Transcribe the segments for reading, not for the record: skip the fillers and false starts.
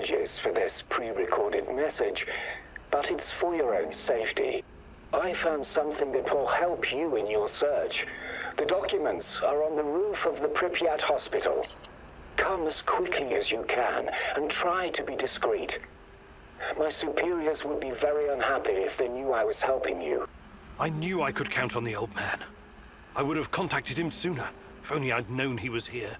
apologies for this pre-recorded message, but it's for your own safety. I found something that will help you in your search. The documents are on the roof of the Pripyat hospital. Come as quickly as you can, and try to be discreet. My superiors would be very unhappy if they knew I was helping you. I knew I could count on the old man. I would have contacted him sooner, if only I'd known he was here.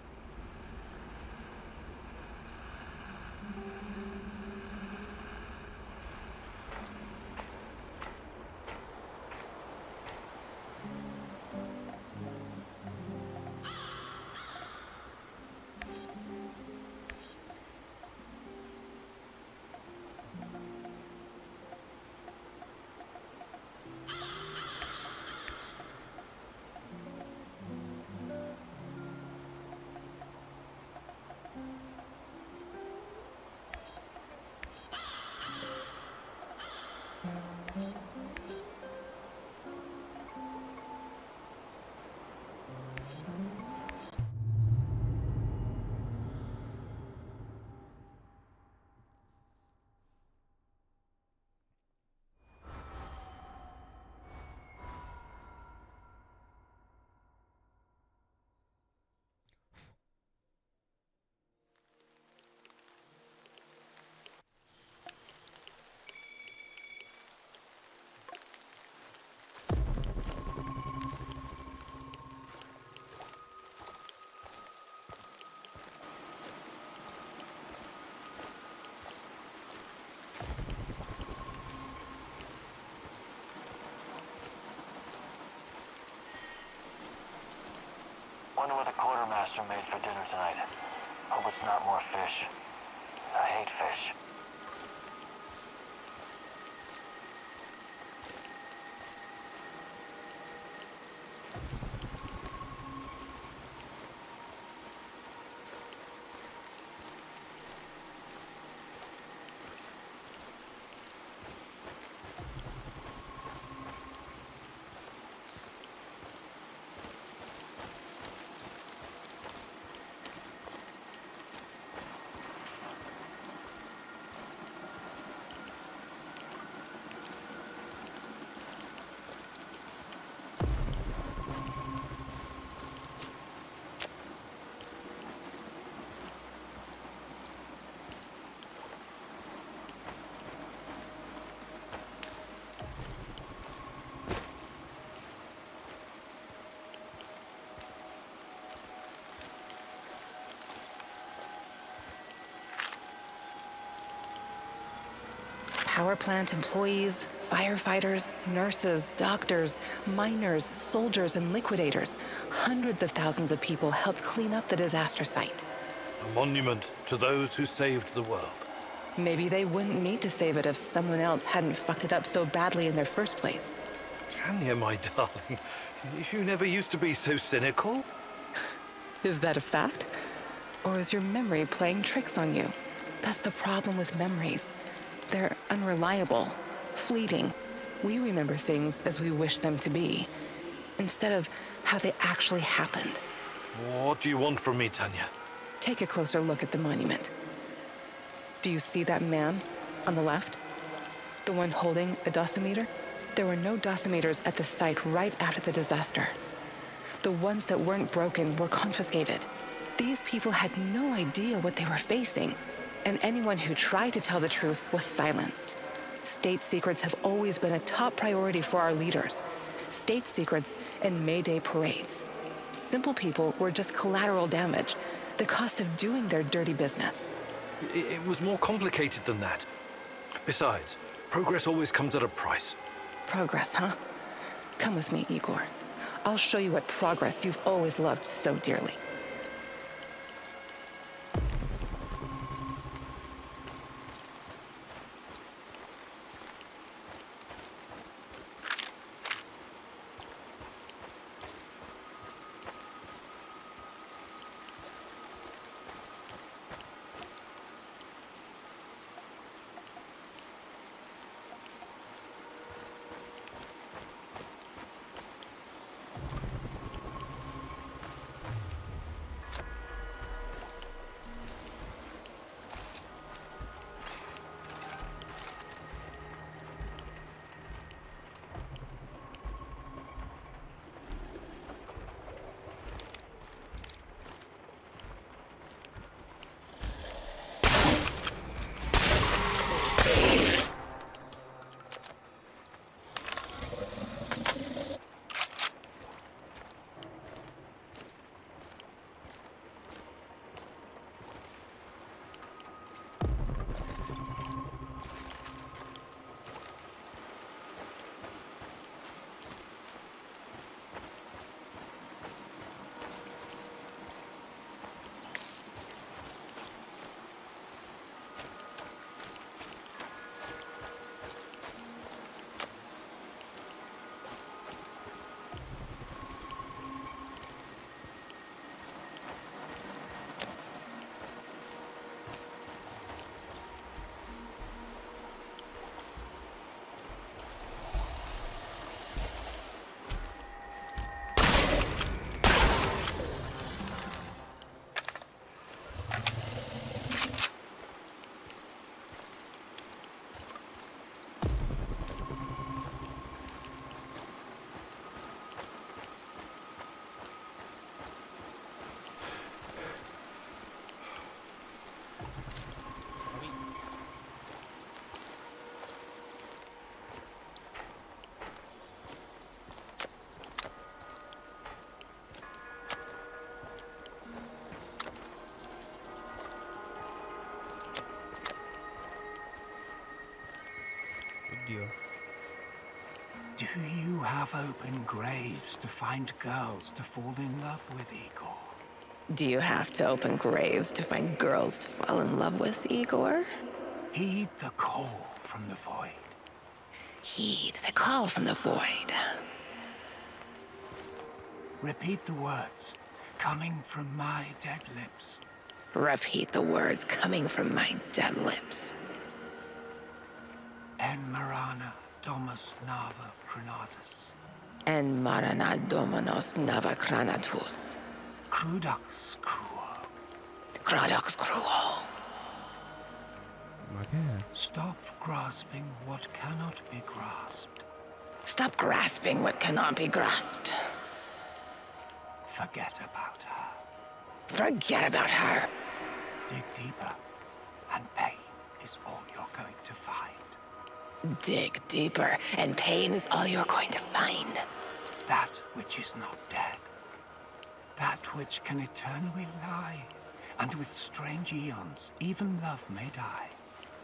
Wonder what the quartermaster made for dinner tonight. Hope it's not more fish. I hate fish. Power plant employees, firefighters, nurses, doctors, miners, soldiers, and liquidators. Hundreds of thousands of people helped clean up the disaster site. A monument to those who saved the world. Maybe they wouldn't need to save it if someone else hadn't fucked it up so badly in their first place. Tanya, my darling, you never used to be so cynical. Is that a fact? Or is your memory playing tricks on you? That's the problem with memories. They're unreliable, fleeting. We remember things as we wish them to be, instead of how they actually happened. What do you want from me, Tanya? Take a closer look at the monument. Do you see that man on the left? The one holding a dosimeter? There were no dosimeters at the site right after the disaster. The ones that weren't broken were confiscated. These people had no idea what they were facing, and anyone who tried to tell the truth was silenced. State secrets have always been a top priority for our leaders. State secrets and May Day parades. Simple people were just collateral damage, the cost of doing their dirty business. It was more complicated than that. Besides, progress always comes at a price. Progress, huh? Come with me, Igor. I'll show you what progress you've always loved so dearly. Oddio. Do you have open graves to find girls to fall in love with, Igor? Do you have to open graves to find girls to fall in love with, Igor? Heed the call from the void. Heed the call from the void. Repeat the words coming from my dead lips. Repeat the words coming from my dead lips. En Marana Domus Nava Chronatus. En marana dominos nava cranatus. Crudax Cruo. Gradox cruo. Ma che è? Stop grasping what cannot be grasped. Stop grasping what cannot be grasped. Forget about her. Forget about her. Dig deeper, and pain is all you're going to find. Dig deeper, and pain is all you're going to find. That which is not dead. That which can eternally lie. And with strange eons, even love may die.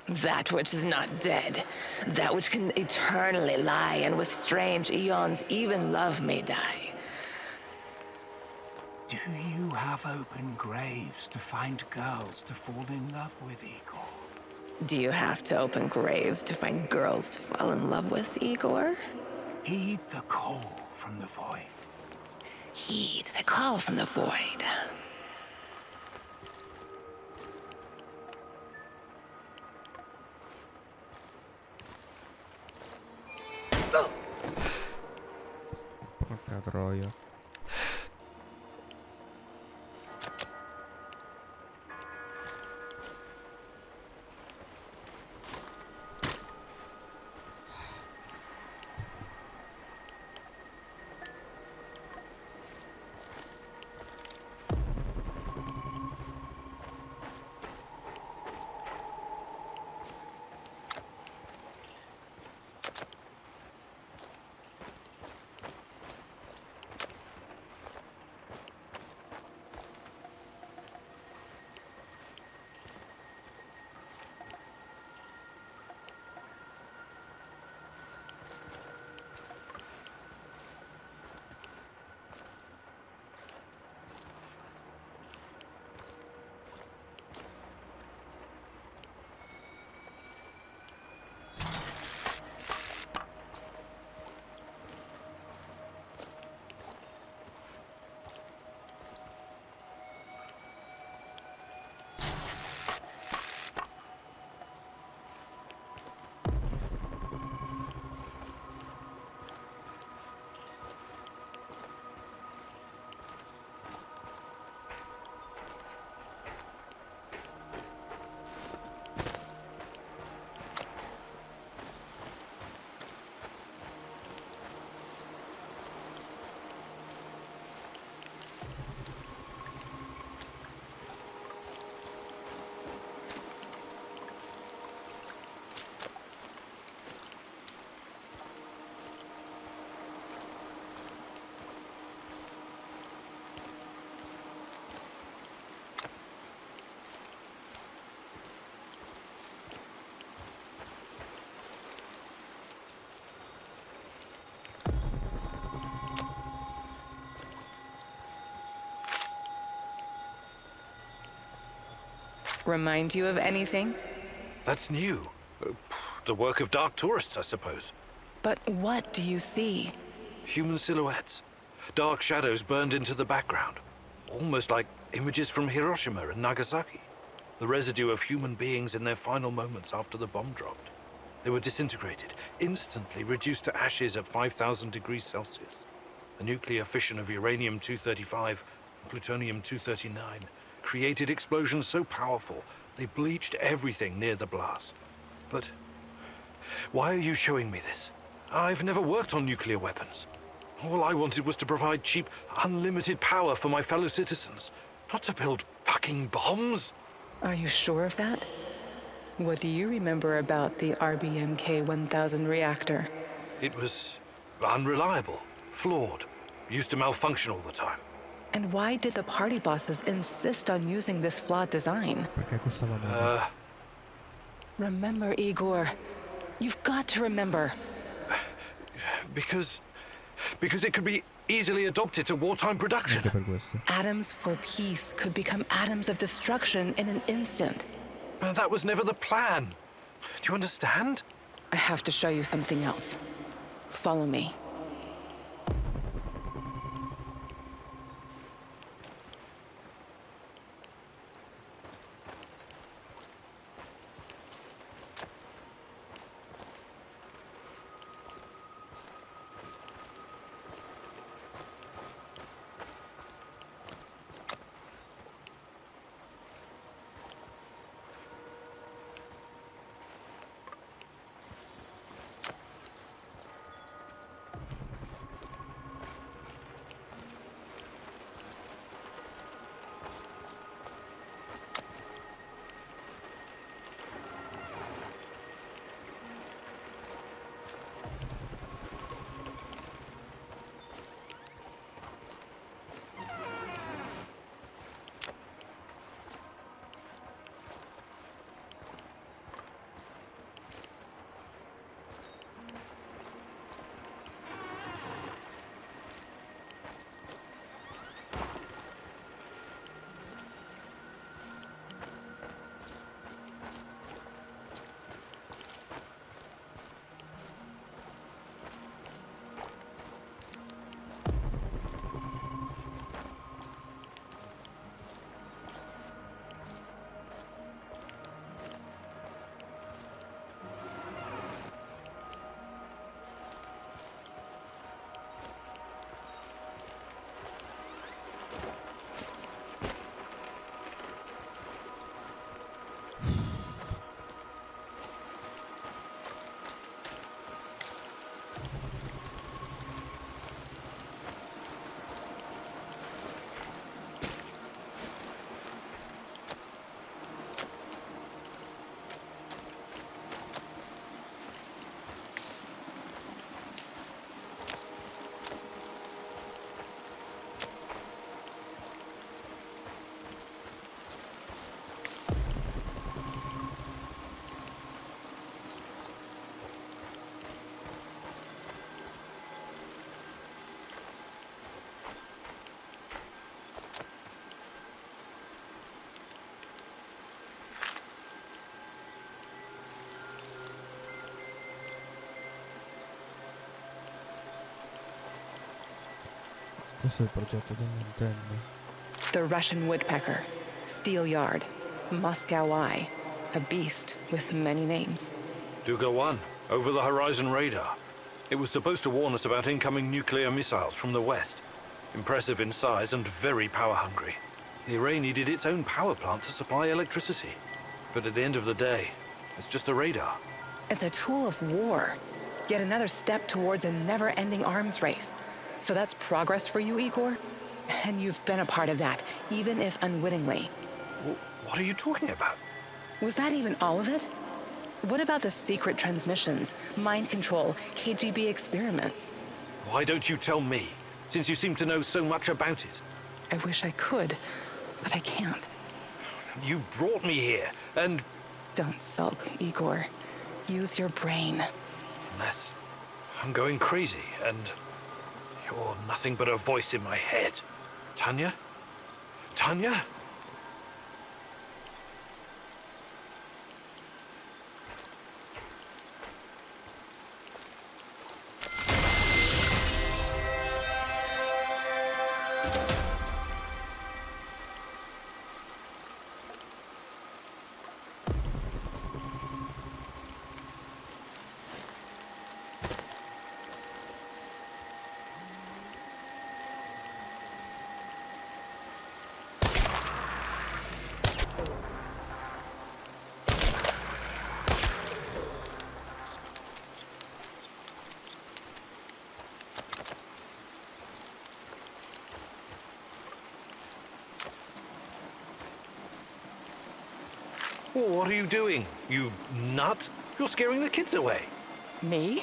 That which is not dead. That which can eternally lie, and with strange eons, even love may die. Do you have open graves to find girls to fall in love with, Igor? Do you have to open graves to find girls to fall in love with, Igor? Heed the call from the void. Heed the call from the void. Porca troia. Remind you of anything? That's new. The work of dark tourists, I suppose. But what do you see? Human silhouettes. Dark shadows burned into the background. Almost like images from Hiroshima and Nagasaki. The residue of human beings in their final moments after the bomb dropped. They were disintegrated, instantly reduced to ashes at 5,000 degrees Celsius. The nuclear fission of uranium-235 and plutonium-239 created explosions so powerful they bleached everything near the blast. But why are you showing me this? I've never worked on nuclear weapons. All I wanted was to provide cheap, unlimited power for my fellow citizens, not to build fucking bombs. Are you sure of that? What do you remember about the RBMK-1000 reactor? It was unreliable, flawed, used to malfunction all the time. And why did the party bosses insist on using this flawed design? Perché costava meno. Remember, Igor, You've got to remember. Because it could be easily adopted to wartime production. Anche per questo. Atoms for peace could become atoms of destruction in an instant. But that was never the plan. Do you understand? I have to show you something else. Follow me. Questo è il progetto che non intendo. The Russian woodpecker, steel yard, Moscow eye, a beast with many names. Duga 1, over the horizon radar. It was supposed to warn us about incoming nuclear missiles from the west. Impressive in size and very power-hungry. The array needed its own power plant to supply electricity. But at the end of the day, it's just a radar. It's a tool of war. Yet another step towards a never-ending arms race. So that's progress for you, Igor? And you've been a part of that, even if unwittingly. What are you talking about? Was that even all of it? What about the secret transmissions, mind control, KGB experiments? Why don't you tell me, since you seem to know so much about it? I wish I could, but I can't. You brought me here, and... Don't sulk, Igor. Use your brain. Unless I'm going crazy, and you're nothing but a voice in my head. Tanya? Tanya? What are you doing? You nut? You're scaring the kids away. Me?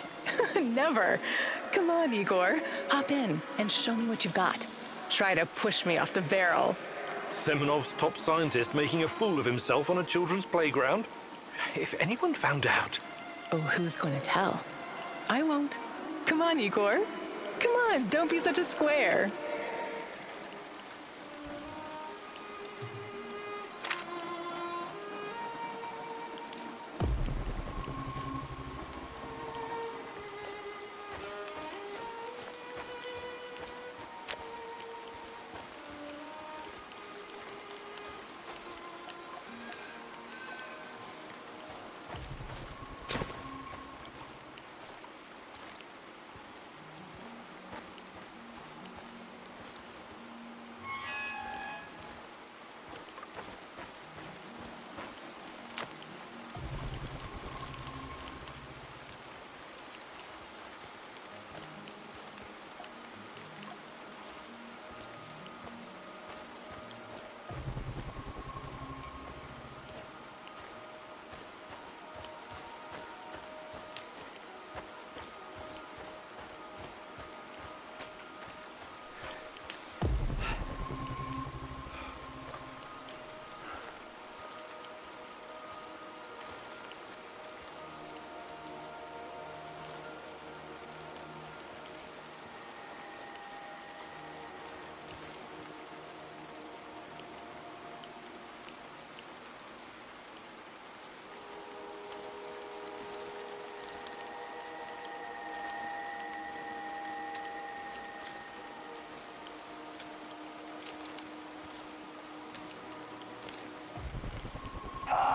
Never. Come on, Igor. Hop in and show me what you've got. Try to push me off the barrel. Semenov's top scientist making a fool of himself on a children's playground? If anyone found out... Oh, who's going to tell? I won't. Come on, Igor. Come on, don't be such a square. Fuck.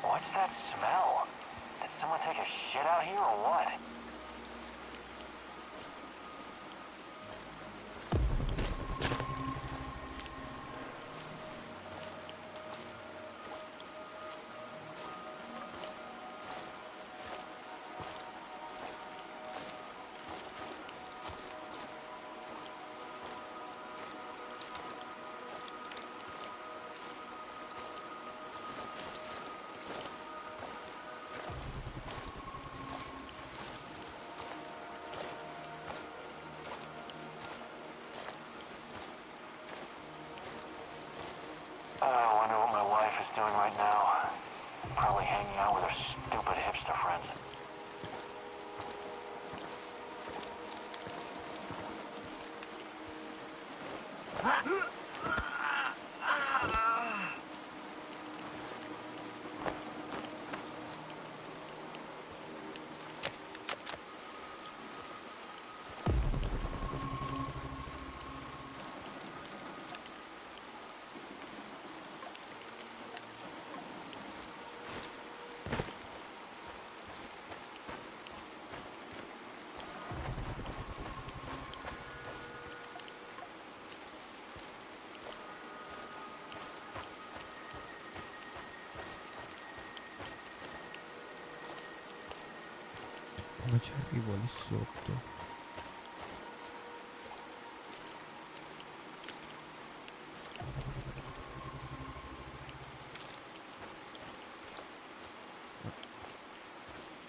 What's that smell? Did someone take a shit out here or what? I wonder what my wife is doing right now. Probably hanging out with her stupid hipster friends. Come ci arrivo lì sotto?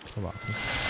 Trovato.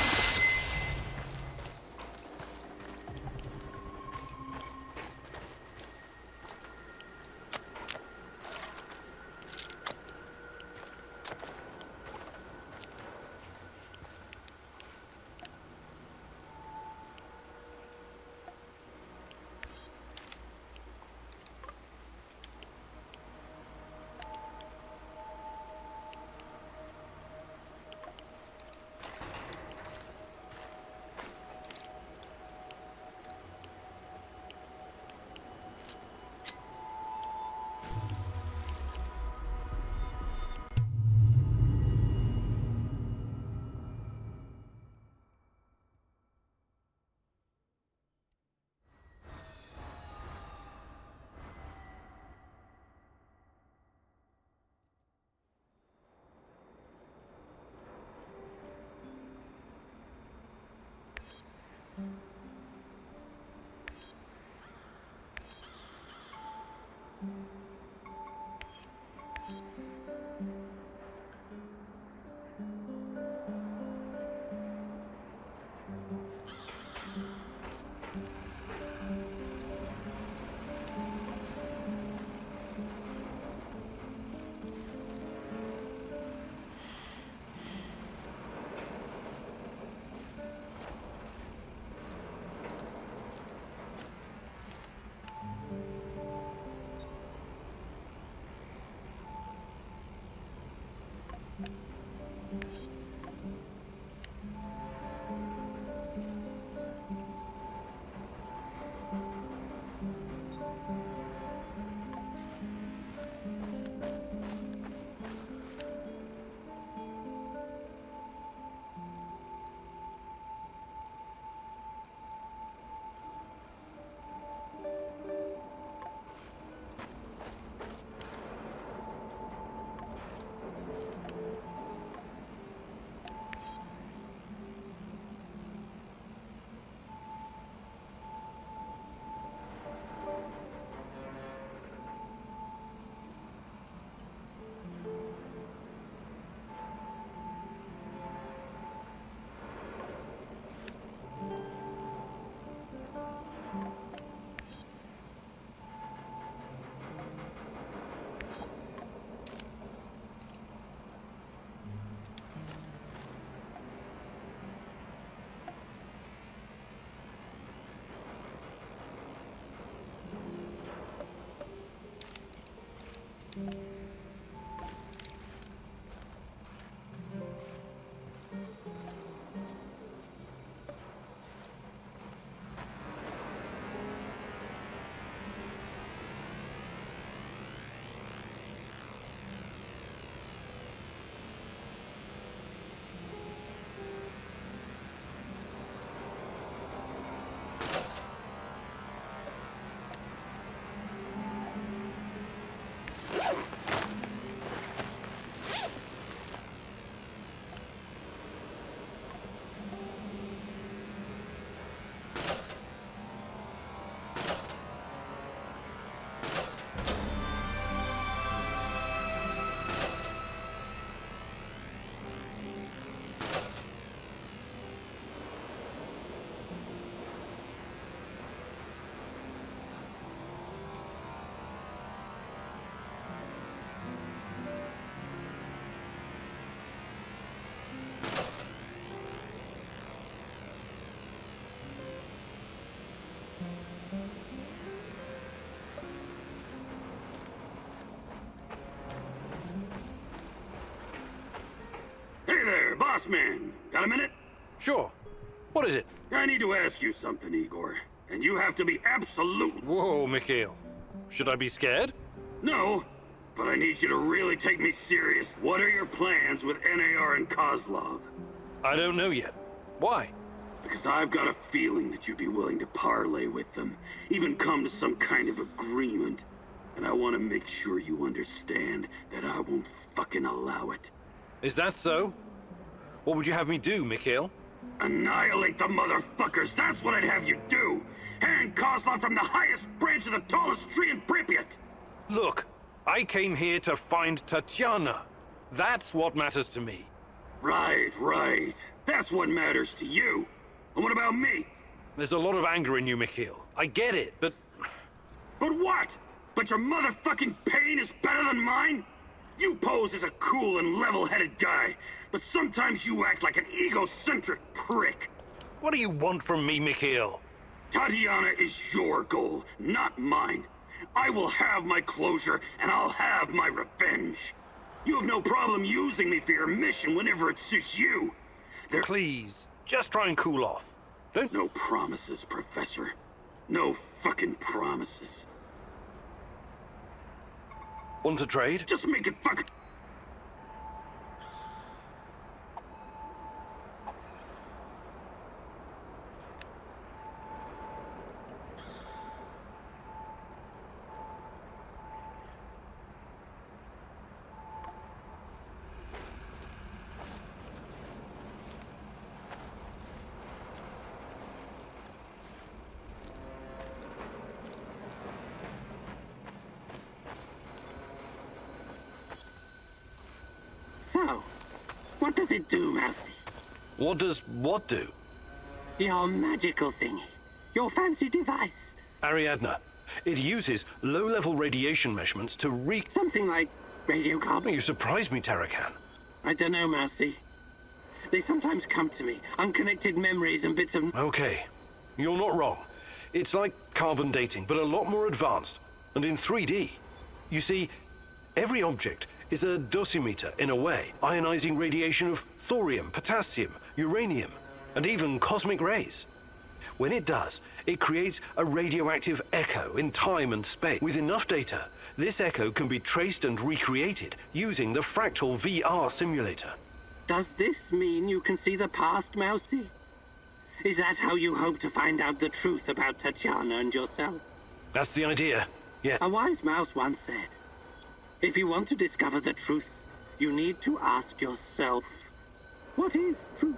boss man. Got a minute? Sure. What is it? I need to ask you something, Igor. And you have to be absolute... Whoa, Mikhail. Should I be scared? No, but I need you to really take me serious. What are your plans with NAR and Kozlov? I don't know yet. Why? Because I've got a feeling that you'd be willing to parlay with them, even come to some kind of agreement. And I want to make sure you understand that I won't fucking allow it. Is that so? What would you have me do, Mikhail? Annihilate the motherfuckers, that's what I'd have you do! Hang Kozlov from the highest branch of the tallest tree in Pripyat! Look, I came here to find Tatiana. That's what matters to me. Right. That's what matters to you. And what about me? There's a lot of anger in you, Mikhail. I get it, but... But what? But your motherfucking pain is better than mine? You pose as a cool and level-headed guy, but sometimes you act like an egocentric prick. What do you want from me, Mikhail? Tatiana is your goal, not mine. I will have my closure, and I'll have my revenge. You have no problem using me for your mission whenever it suits you. Please, just try and cool off. Don't... No promises, Professor. No fucking promises. Want to trade? Just make it fucking... So, what does it do, Mousy? What does what do? Your magical thingy. Your fancy device. Ariadna, it uses low-level radiation measurements to Something like radiocarbon? You surprised me, Tarakan. I don't know, Mousy. They sometimes come to me, unconnected memories and bits of... Okay, you're not wrong. It's like carbon dating, but a lot more advanced, and in 3D. You see, every object is a dosimeter in a way, ionizing radiation of thorium, potassium, uranium, and even cosmic rays. When it does, it creates a radioactive echo in time and space. With enough data, this echo can be traced and recreated using the fractal VR simulator. Does this mean you can see the past, Mousy? Is that how you hope to find out the truth about Tatiana and yourself? That's the idea, yeah. A wise mouse once said, if you want to discover the truth, you need to ask yourself, what is truth?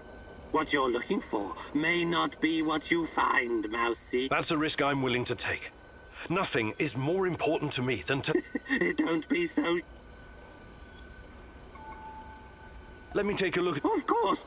What you're looking for may not be what you find, Mousy. That's a risk I'm willing to take. Nothing is more important to me than to... Don't be so... Let me take a look at... Of course.